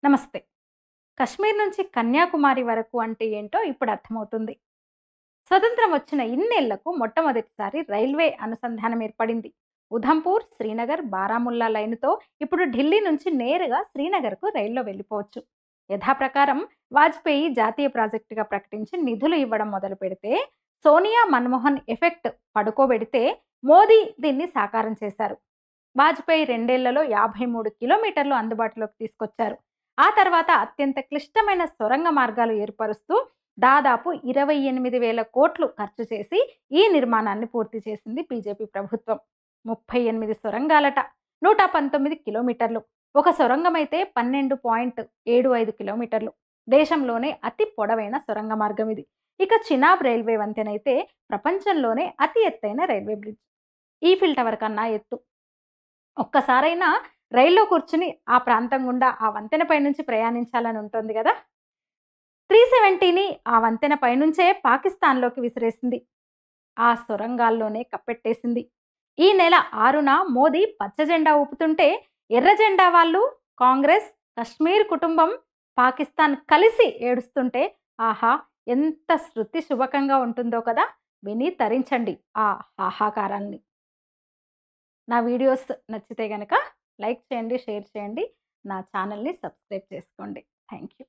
నమస్తే. కశ్మీర్ నుంచి కన్యాకుమారి వరకు అంటే ఏంటో ఇప్పుడు అర్థమవుతుంది. స్వతంత్రం వచ్చిన ఇన్నేళ్లకు మొట్టమొదటిసారి రైల్వే అనుసంధానం ఏర్పడింది. ఉధంపూర్, శ్రీనగర్, బారాముల్లా లైనుతో ఇప్పుడు ఢిల్లీ నుంచి నేరుగా శ్రీనగర్‌కు రైల్లో వెళ్ళిపోవచ్చు. యథాప్రకారం వాజ్పేయి జాతీయ ప్రాజెక్టుగా ప్రకటించి నిధులు ఇవ్వడం మొదలుపెడితే, సోనియా, మన్మోహన్ ఎఫెక్ట్ పడుకోబెడితే మోదీ దీన్ని సాకారం చేశారు. వాజ్పేయి 2 ఏళ్లలో 53 కిలోమీటర్లు అందుబాటులోకి తీసుకొచ్చారు. ఆ తర్వాత అత్యంత క్లిష్టమైన సొరంగ మార్గాలు ఏర్పరుస్తూ దాదాపు 28,000 కోట్లు ఖర్చు చేసి ఈ నిర్మాణాన్ని పూర్తి చేసింది బీజేపీ ప్రభుత్వం. 38 సొరంగాలట, 119 కిలోమీటర్లు. ఒక సొరంగమైతే 12.75 కిలోమీటర్లు. దేశంలోనే అతి పొడవైన సొరంగ మార్గం ఇది. ఇక చినాబ్ రైల్వే వంతెనైతే ప్రపంచంలోనే అతి ఎత్తైన రైల్వే బ్రిడ్జ్. ఈఫిల్ టవర్ కన్నా ఎత్తు. ఒక్కసారైనా రైల్లో కూర్చుని ఆ ప్రాంతం గుండా ఆ వంతెన పైనుంచి ప్రయాణించాలని ఉంటుంది గదా! 370ని ఆ వంతెన పైనుంచే పాకిస్తాన్‌లోకి విసిరేసింది. ఆ సొరంగాల్లోనే కప్పెట్టేసింది. ఈ నెల 6న మోదీ పచ్చ జెండా ఊపుతుంటే, ఎర్ర జెండా వాళ్ళు, కాంగ్రెస్, కశ్మీర్ కుటుంబం, పాకిస్తాన్ కలిసి ఏడుస్తుంటే, ఆహా! ఎంత శృతి శుభకంగా ఉంటుందో కదా! విని తరించండి ఆ హాహాకారాల్ని. నా వీడియోస్ నచ్చితే గనక లైక్ చేయండి, షేర్ చేయండి. నా ఛానల్‌ని సబ్స్క్రైబ్ చేసుకోండి. Thank you.